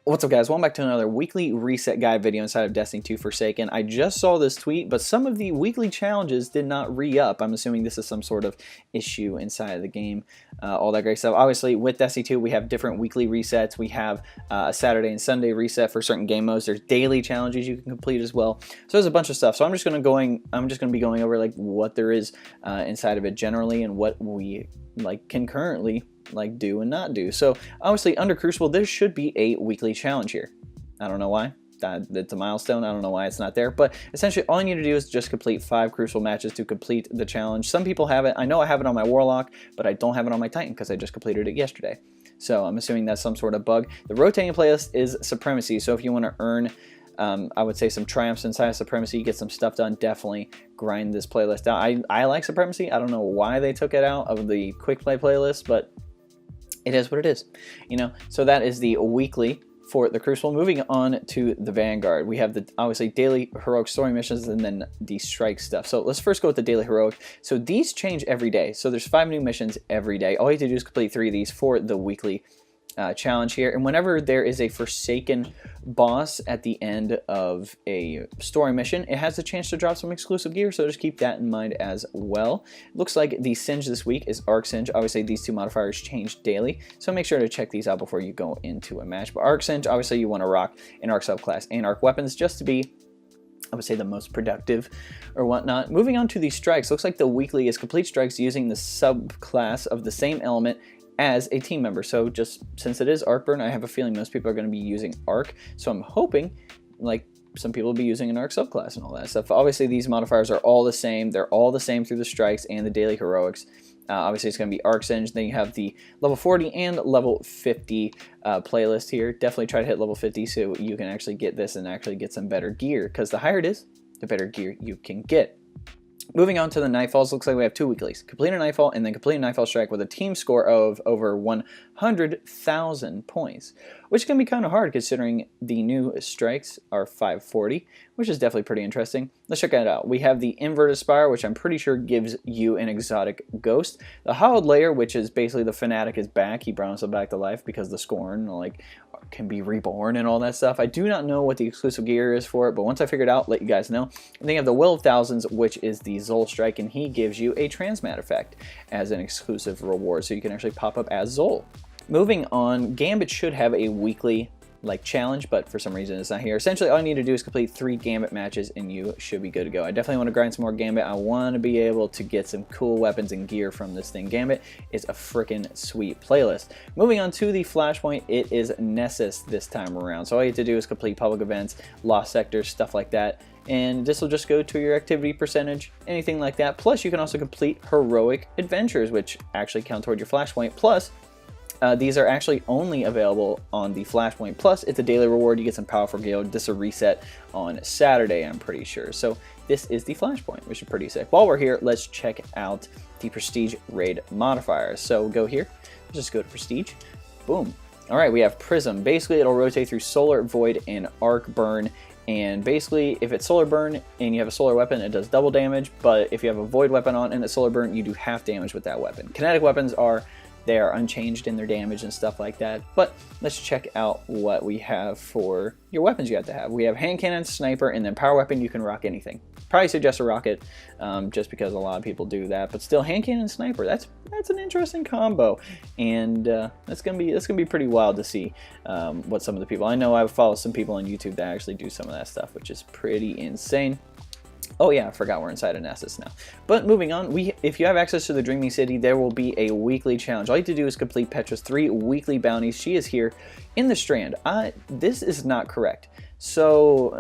What's up, guys? Welcome back to another weekly reset guide video inside of Destiny 2 Forsaken. I just saw this tweet, but some of the weekly challenges did not re-up. I'm assuming this is some sort of issue inside of the game, all that great stuff. Obviously, with Destiny 2, we have different weekly resets. We have a Saturday and Sunday reset for certain game modes. There's daily challenges you can complete as well. So there's a bunch of stuff. So I'm just going to be going over like what there is inside of it generally and what we like can currently do and not do. So obviously under Crucible there should be a weekly challenge here. I don't know why. It's a milestone. I don't know why it's not there, but essentially all you need to do is just complete 5 Crucible matches to complete the challenge. Some people have it. I know I have it on my Warlock, but I don't have it on my Titan because I just completed it yesterday. So I'm assuming that's some sort of bug. The rotating playlist is Supremacy, so if you want to earn I would say some triumphs inside of Supremacy, get some stuff done, definitely grind this playlist out. I like Supremacy. I don't know why they took it out of the quick play playlist, but it is what it is, you know. So that is the weekly for the Crucible. Moving on to the Vanguard, we have the obviously daily heroic story missions and then the strike stuff. So let's first go with the daily heroic. So these change every day. So there's 5 new missions every day. All you have to do is complete 3 of these for the weekly challenge here, and whenever there is a Forsaken boss at the end of a story mission, it has the chance to drop some exclusive gear, so just keep that in mind as well. Looks like the Singe this week is Arc Singe. Obviously these 2 modifiers change daily, so make sure to check these out before you go into a match. But Arc Singe, obviously you want to rock an Arc subclass and Arc weapons just to be, I would say, the most productive or whatnot. Moving on to the strikes, looks like the weekly is complete strikes using the subclass of the same element as a team member. So just since it is Arc Burn, I have a feeling most people are going to be using Arc, so I'm hoping like some people will be using an Arc subclass and all that stuff. Obviously these modifiers are all the same. They're all the same through the strikes and the daily heroics. Obviously it's going to be Arc Singe. Then you have the level 40 and level 50 playlist here. Definitely try to hit level 50 so you can actually get this and actually get some better gear, because the higher it is, the better gear you can get. Moving on to the Nightfalls, looks like we have 2 weeklies. Complete a Nightfall and then complete a Nightfall strike with a team score of over 100,000 points, which can be kind of hard considering the new strikes are 540, which is definitely pretty interesting. Let's check that out. We have the Inverted Spire, which I'm pretty sure gives you an exotic ghost. The Hollowed Layer, which is basically the Fanatic is back. He brought himself back to life because the Scorn like can be reborn and all that stuff. I do not know what the exclusive gear is for it, but once I figure it out, let you guys know. And then you have the Will of Thousands, which is the Zol strike, and he gives you a transmat effect as an exclusive reward, so you can actually pop up as Zol. Moving on, Gambit should have a weekly like challenge, but for some reason it's not here. Essentially all you need to do is complete 3 Gambit matches and you should be good to go. I definitely want to grind some more Gambit. I want to be able to get some cool weapons and gear from this thing. Gambit is a freaking sweet playlist. Moving on to the Flashpoint, it is Nessus this time around. So all you have to do is complete public events, lost sectors, stuff like that, and this will just go to your activity percentage, anything like that. Plus you can also complete heroic adventures, which actually count toward your Flashpoint. Plus these are actually only available on the Flashpoint. Plus, it's a daily reward. You get some powerful gear. This is a reset on Saturday, I'm pretty sure. So this is the Flashpoint, which is pretty sick. While we're here, let's check out the Prestige Raid modifiers. So we'll go here. Let's just go to Prestige. Boom. All right, we have Prism. Basically, it'll rotate through Solar, Void, and Arc Burn. And basically, if it's Solar Burn and you have a Solar weapon, it does double damage. But if you have a Void weapon on and it's Solar Burn, you do half damage with that weapon. Kinetic weapons they are unchanged in their damage and stuff like that. But let's check out what we have for your weapons you have to have. We have hand cannon, sniper, and then power weapon. You can rock anything. Probably suggest a rocket, just because a lot of people do that. But still, hand cannon, sniper. That's an interesting combo, and that's gonna be pretty wild to see what some of the people. I know I follow some people on YouTube that actually do some of that stuff, which is pretty insane. Oh yeah, I forgot we're inside of Nessus now. But moving on, if you have access to the Dreaming City, there will be a weekly challenge. All you have to do is complete Petra's 3 weekly bounties. She is here in the Strand. This is not correct. So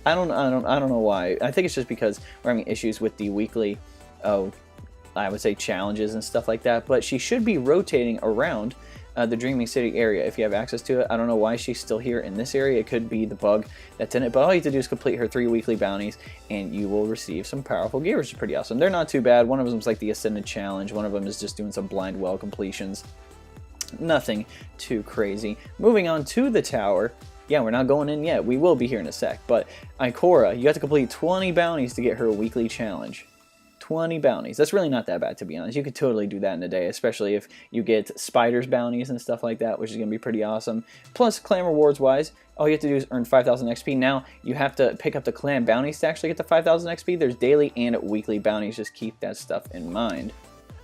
I don't know why. I think it's just because we're having issues with the weekly, I would say, challenges and stuff like that. But she should be rotating around the Dreaming City area if you have access to it. I don't know why she's still here in this area. It could be the bug that's in it, but all you have to do is complete her 3 weekly bounties and you will receive some powerful gear, which is pretty awesome. They're not too bad. One of them is like the Ascended Challenge. One of them is just doing some blind well completions. Nothing too crazy. Moving on to the tower. Yeah, we're not going in yet. We will be here in a sec. But Ikora, you have to complete 20 bounties to get her weekly challenge. 20 bounties. That's really not that bad, to be honest. You could totally do that in a day, especially if you get spiders bounties and stuff like that, which is going to be pretty awesome. Plus, clan rewards wise, all you have to do is earn 5,000 XP. Now, you have to pick up the clan bounties to actually get the 5,000 XP. There's daily and weekly bounties. Just keep that stuff in mind.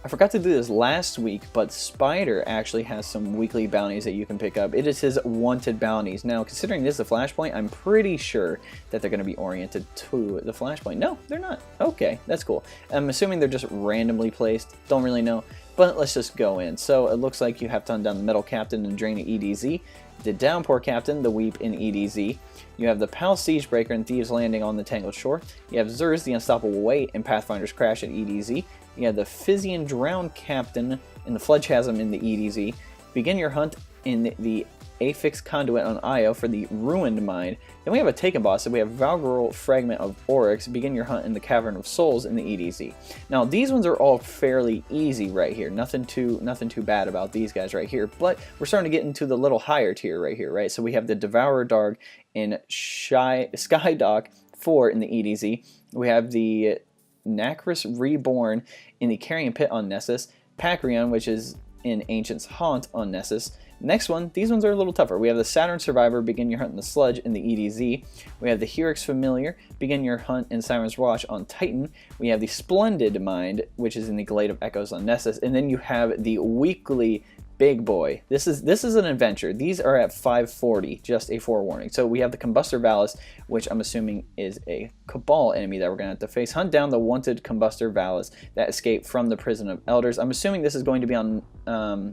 I forgot to do this last week, but Spider actually has some weekly bounties that you can pick up. It is his wanted bounties. Now, considering this is a flashpoint, I'm pretty sure that they're going to be oriented to the flashpoint. No, they're not. Okay, that's cool. I'm assuming they're just randomly placed. Don't really know, but let's just go in. So it looks like you have to hunt down the Metal Captain and drain the EDZ, the Downpour Captain, the Weep in EDZ. You have the Pal Siegebreaker and Thieves Landing on the Tangled Shore. You have Zer's the Unstoppable Weight and Pathfinder's Crash at EDZ. You have the Physian Drowned Captain and the Flood Chasm in the EDZ. Begin your hunt in the Affix Conduit on Io for the Ruined Mine. Then we have a Taken Boss, so we have Valgriral Fragment of Oryx. Begin your hunt in the Cavern of Souls in the EDZ. Now these ones are all fairly easy right here. Nothing too bad about these guys right here. But we're starting to get into the little higher tier right here, right? So we have the Devourer Darg in Skydock 4 in the EDZ. We have the Nacris Reborn in the Carrion Pit on Nessus, Pacreon, which is in Ancient's Haunt on Nessus. Next one, these ones are a little tougher. We have the Saturn Survivor, Begin Your Hunt in the Sludge in the EDZ. We have the Herix Familiar, Begin Your Hunt in Siren's Watch on Titan. We have the Splendid Mind, which is in the Glade of Echoes on Nessus. And then you have the weekly big boy. This is an adventure. These are at 540, just a forewarning. So we have the Combustor Valis, which I'm assuming is a Cabal enemy that we're going to have to face. Hunt down the wanted Combustor Valis that escaped from the Prison of Elders. I'm assuming this is going to be on,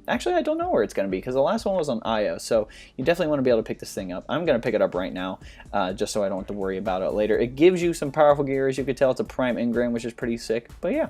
actually I don't know where it's going to be because the last one was on Io, so you definitely want to be able to pick this thing up. I'm going to pick it up right now, just so I don't have to worry about it later. It gives you some powerful gear, as you can tell. It's a Prime Engram, which is pretty sick, but yeah.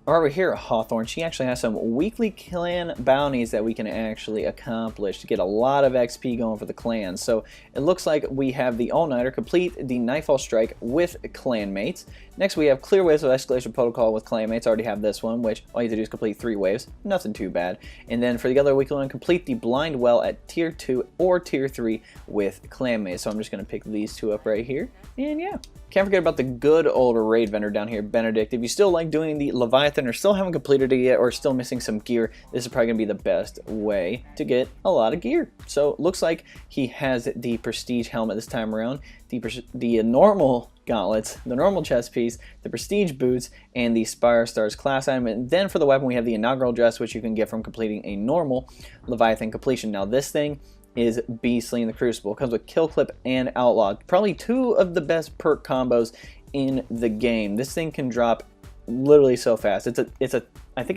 Over here at Hawthorne, she actually has some weekly clan bounties that we can actually accomplish to get a lot of XP going for the clans. So it looks like we have the All-Nighter, complete the Nightfall Strike with clanmates. Next we have Clear Waves of Escalation Protocol with clanmates. Already have this one, which all you have to do is complete 3 waves. Nothing too bad. And then for the other weekly one, complete the Blind Well at Tier 2 or Tier 3 with clanmates. So I'm just going to pick these 2 up right here. And yeah. Can't forget about the good old raid vendor down here, Benedict. If you still like doing the Leviathan or still haven't completed it yet or still missing some gear, this is probably going to be the best way to get a lot of gear. So looks like he has the Prestige helmet this time around, the normal gauntlets, the normal chest piece, the Prestige boots, and the Spire Stars class item. And then for the weapon, we have the Inaugural Dress, which you can get from completing a normal Leviathan completion. Now this thing is beastly in the Crucible. It comes with Kill Clip and Outlaw. Probably 2 of the best perk combos in the game. This thing can drop literally so fast. I think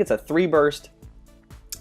it's a 3 burst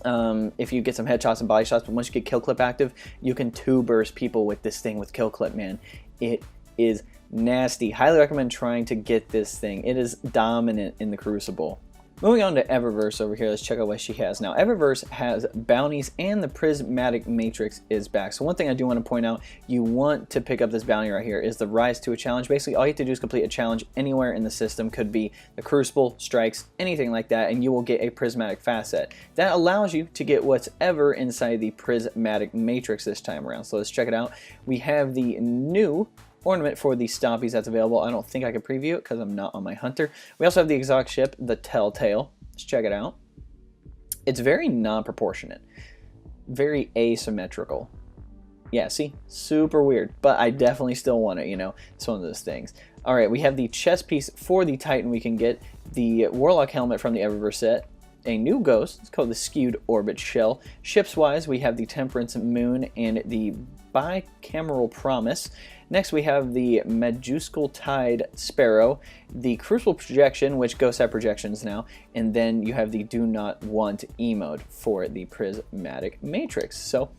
if you get some headshots and body shots, but once you get Kill Clip active, you can 2 burst people with this thing with Kill Clip, man. It is nasty. Highly recommend trying to get this thing. It is dominant in the Crucible. Moving on to Eververse over here, let's check out what she has. Now, Eververse has bounties and the Prismatic Matrix is back. So one thing I do want to point out, you want to pick up this bounty right here, is the Rise to a Challenge. Basically, all you have to do is complete a challenge anywhere in the system. Could be the Crucible, Strikes, anything like that, and you will get a Prismatic Facet. That allows you to get whatever inside the Prismatic Matrix this time around. So let's check it out. We have the new ornament for the Stompies that's available. I don't think I can preview it because I'm not on my hunter. We also have the exotic ship, the Telltale. Let's check it out. It's very non-proportionate, very asymmetrical. Yeah, see? Super weird, but I definitely still want it, you know? It's one of those things. All right, we have the chest piece for the Titan we can get, the Warlock helmet from the Eververse set, a new ghost, it's called the Skewed Orbit Shell. Ships-wise, we have the Temperance Moon and the Bicameral Promise. Next, we have the Majuscule Tide Sparrow, the Crucible Projection, which ghosts have projections now, and then you have the Do Not Want emote for the Prismatic Matrix. So,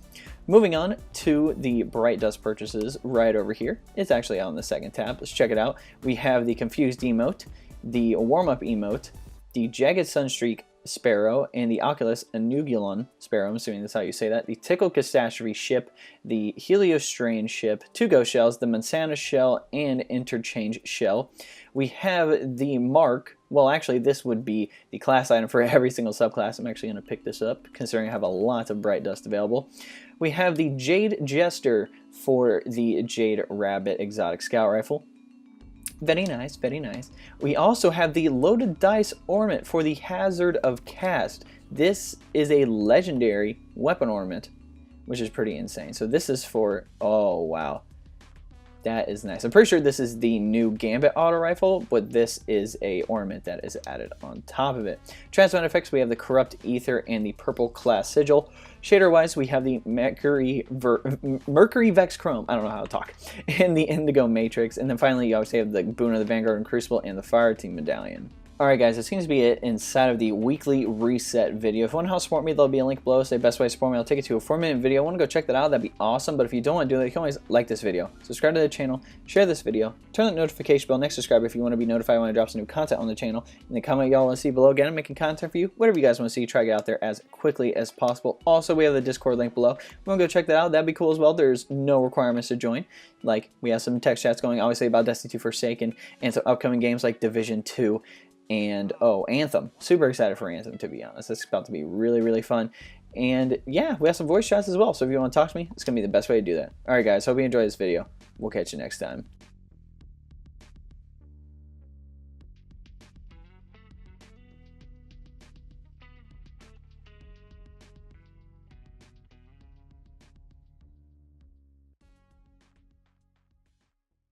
moving on to the Bright Dust purchases right over here. It's actually out on the second tab. Let's check it out. We have the Confused emote, the Warm-Up emote, the Jagged Sunstreak Sparrow, and the Oculus Anugulon Sparrow, I'm assuming that's how you say that, the Tickle Catastrophe ship, the Heliostrain ship, 2 ghost shells, the Mansana shell, and Interchange shell. We have the Mark, well actually this would be the class item for every single subclass. I'm actually going to pick this up considering I have a lot of Bright Dust available. We have the Jade Jester for the Jade Rabbit Exotic Scout Rifle. Very nice, very nice. We also have the loaded dice ornament for the Hazard of Cast. This is a legendary weapon ornament, which is pretty insane. So this is for, oh wow, that is nice. I'm pretty sure this is the new Gambit auto rifle, but this is a ornament that is added on top of it. Transmit effects, we have the Corrupt Ether and the Purple Class Sigil. Shader wise, we have the Mercury Vex Chrome, I don't know how to talk, and the Indigo Matrix. And then finally, you obviously have the Boon of the Vanguard and Crucible and the Fire Team Medallion. Alright guys, that seems to be it inside of the weekly reset video. If you want to help support me, there'll be a link below. It's the best way to support me. I'll take it to a 4-minute video. I want to go check that out. That'd be awesome. But if you don't want to do that, you can always like this video, subscribe to the channel, share this video, turn the notification bell next to subscribe if you want to be notified when I drop some new content on the channel. And then comment y'all want to see below. Again, I'm making content for you. Whatever you guys want to see, try to get out there as quickly as possible. Also, we have the Discord link below. If you want to go check that out, that'd be cool as well. There's no requirements to join. Like, we have some text chats going, obviously, about Destiny 2 Forsaken and some upcoming games like Division 2. And oh, Anthem. Super excited for Anthem, to be honest. It's about to be really, really fun. And yeah, we have some voice chats as well. So if you want to talk to me, it's going to be the best way to do that. Alright guys, hope you enjoyed this video. We'll catch you next time.